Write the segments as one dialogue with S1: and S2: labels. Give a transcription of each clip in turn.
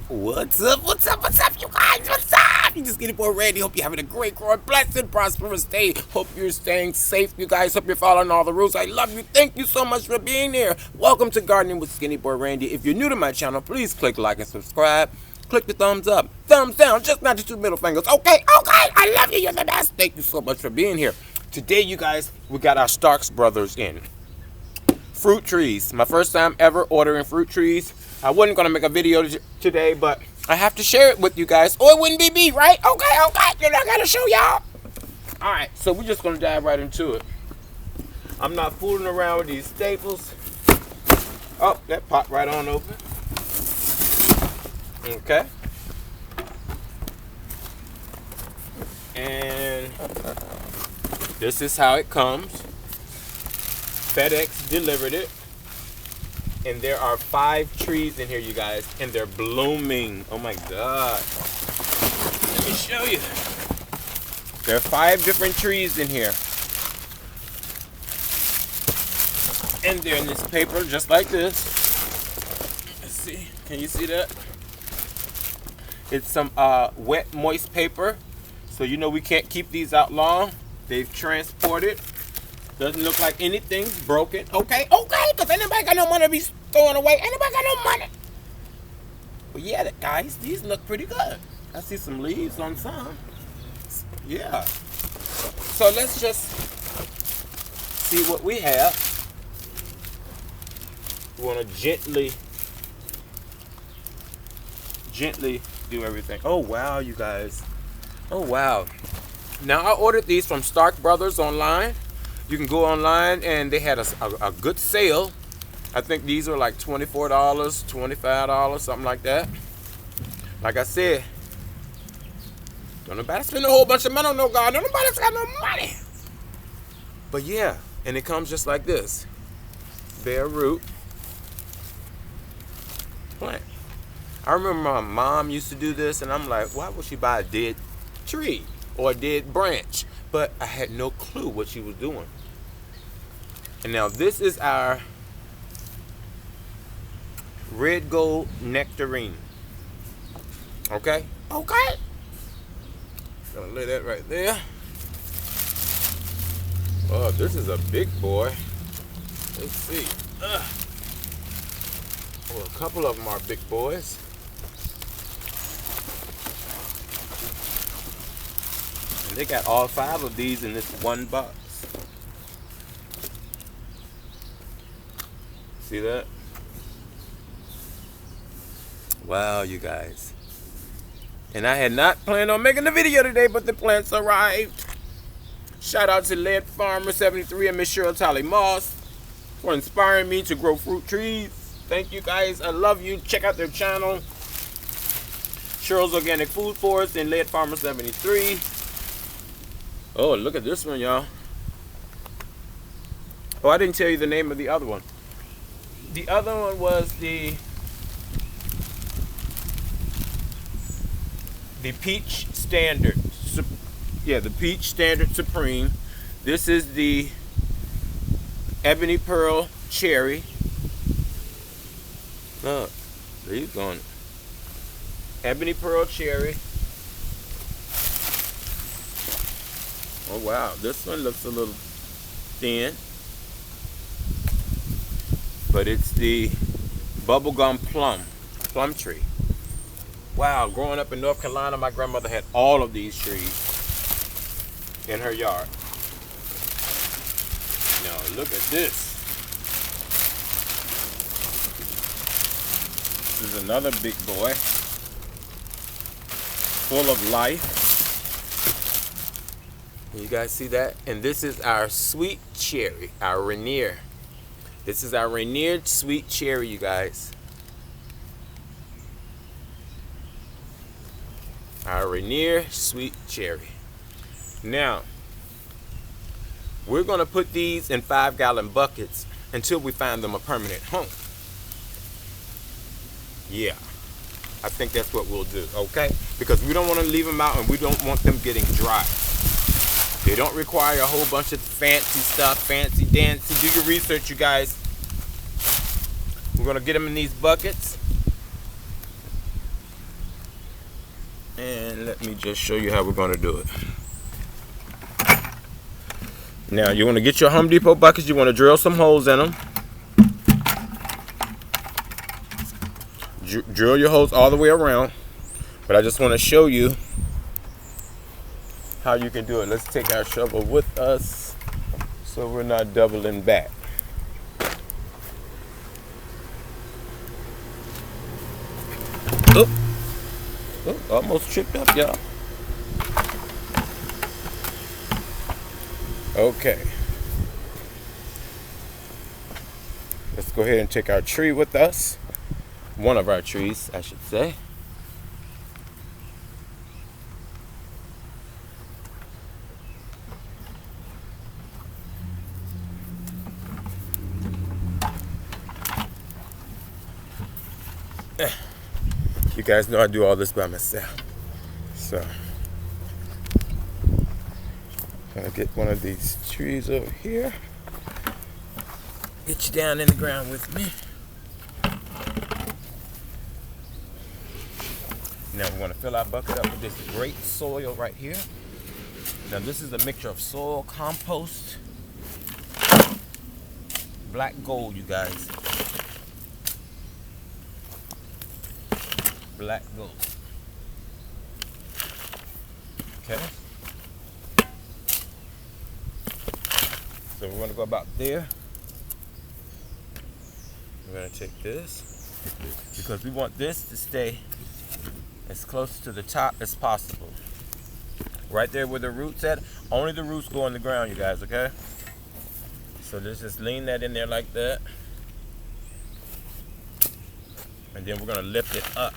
S1: What's up? What's up? What's up, you guys? What's up? You just SkinnyBoyRandy. Hope you're having a great, blessed, prosperous day. Hope you're staying safe, you guys. Hope you're following all the rules. I love you. Thank you so much for being here. Welcome to Gardening with SkinnyBoyRandy. If you're new to my channel, please click like and subscribe. Click the thumbs up, thumbs down, just not the two middle fingers. Okay, okay. I love you. You're the best. Thank you so much for being here. Today, you guys, we got our Starks brothers in. Fruit trees. My first time ever ordering fruit trees. I wasn't going to make a video today, but I have to share it with you guys, or it wouldn't be me, right? Okay. You're not going to show y'all. All right, so we're just going to dive right into it. I'm not fooling around with these staples. Oh, that popped right on open. Okay. And this is how it comes. FedEx delivered it. And there are 5 trees in here, you guys, and they're blooming. Oh my God. Let me show you. There are 5 different trees in here. And they're in this paper just like this. Let's see. Can you see that? It's some wet, moist paper. So you know we can't keep these out long. They've transported. Doesn't look like anything's broken. Okay, because anybody got no money to be throwing away. Anybody got no money. But yeah, guys, these look pretty good. I see some leaves on some. Yeah. So let's just see what we have. We want to gently do everything. Oh, wow, you guys. Oh, wow. Now, I ordered these from Stark Brothers online. You can go online, and they had a good sale. I think these are like $24, $25, something like that. Like I said, don't nobody spend a whole bunch of money on no garden. Nobody's got no money. But yeah, and it comes just like this. Bare root plant. I remember my mom used to do this, and I'm like, why would she buy a dead tree or a dead branch? But I had no clue what she was doing. And now this is our red gold nectarine. Okay? Gonna lay that right there. Oh, this is a big boy. Let's see. Well, a couple of them are big boys. And they got all 5 of these in this one box. See that? Wow, you guys. And I had not planned on making the video today, but the plants arrived. Shout out to Lead Farmer 73 and Miss Cheryl Tally Moss for inspiring me to grow fruit trees. Thank you guys. I love you. Check out their channel. Cheryl's Organic Food Forest and Lead Farmer 73. Oh, look at this one, y'all. Oh, I didn't tell you the name of the other one. The other one was the Peach Standard. Yeah, the Peach Standard Supreme. This is the Ebony Pearl Cherry. Look, leaves going. Ebony Pearl Cherry. Oh wow, this one looks a little thin. But it's the bubblegum plum tree. Wow, growing up in North Carolina, my grandmother had all of these trees in her yard. Now look at this. This is another big boy, full of life. You guys see that? And this is our sweet cherry, our Rainier. This is our Rainier sweet cherry, you guys. Our Rainier sweet cherry. Now, we're going to put these in 5-gallon buckets until we find them a permanent home. Yeah, I think that's what we'll do, okay? Because we don't want to leave them out, and we don't want them getting dry. They don't require a whole bunch of fancy stuff, fancy dancy. Do your research, you guys. We're going to get them in these buckets. And let me just show you how we're going to do it. Now, you want to get your Home Depot buckets. You want to drill some holes in them. Drill your holes all the way around. But I just want to show you how you can do it. Let's take our shovel with us so we're not doubling back. Oh, almost tripped up, y'all. Okay. Let's go ahead and take our tree with us. One of our trees, I should say. You guys know I do all this by myself. So, I'm gonna get one of these trees over here. Get you down in the ground with me. Now we're gonna fill our bucket up with this great soil right here. Now this is a mixture of soil, compost, black gold, you guys. Black gold. Okay. So we're going to go about there. We're going to take this because we want this to stay as close to the top as possible. Right there where the roots at. Only the roots go in the ground, you guys, okay? So just lean that in there like that. And then we're going to lift it up.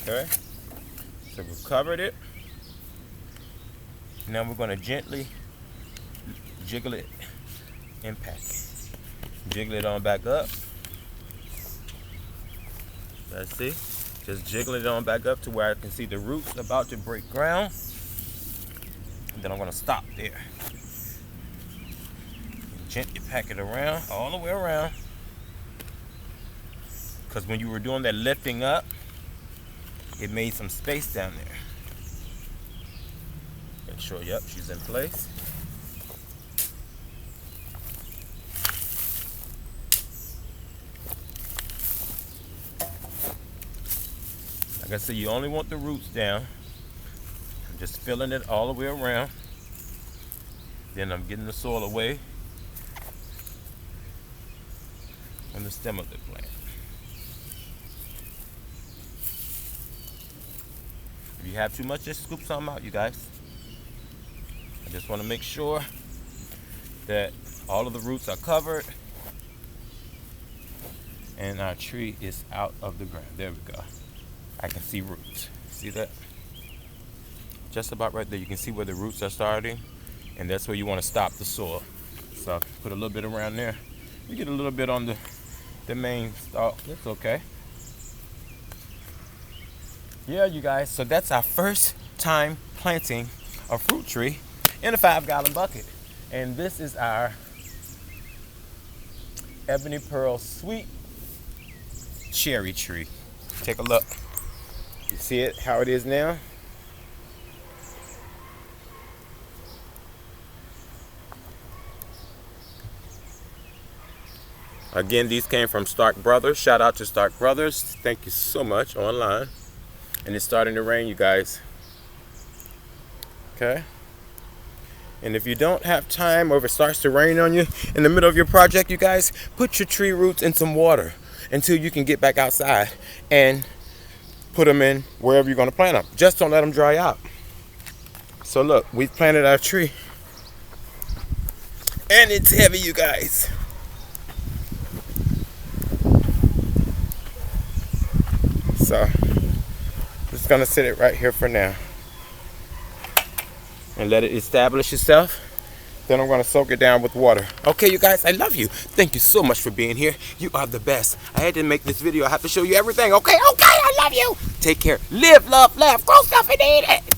S1: Okay, so we've covered it. Now we're going to gently jiggle it and pack it. Jiggle it on back up. Let's see. Just jiggle it on back up to where I can see the roots about to break ground. And then I'm going to stop there. Gently pack it around, all the way around. Because when you were doing that lifting up, it made some space down there. Make sure, yep, she's in place. Like I said, you only want the roots down. I'm just filling it all the way around. Then I'm getting the soil away from the stem of the plant. If you have too much, just scoop some out, you guys. I just want to make sure that all of the roots are covered and our tree is out of the ground. There we go. I can see roots. See that? Just about right there. You can see where the roots are starting, and that's where you want to stop the soil. So put a little bit around there. You get a little bit on the main stalk. That's okay. Yeah, you guys, so that's our first time planting a fruit tree in a 5-gallon bucket. And this is our ebony pearl sweet cherry tree. Take a look. You see it, how it is now? Again, these came from Stark Brothers. Shout out to Stark Brothers. Thank you so much, online. And it's starting to rain, you guys. Okay? And if you don't have time, or if it starts to rain on you in the middle of your project, you guys, put your tree roots in some water until you can get back outside and put them in wherever you're going to plant them. Just don't let them dry out. So look, we planted our tree. And it's heavy, you guys. So, just gonna sit it right here for now and let it establish itself. Then I'm gonna soak it down with water. Okay, you guys, I love you. Thank you so much for being here. You are the best. I had to make this video. I have to show you everything. Okay, I love you. Take care. Live, love, laugh, grow stuff and eat it.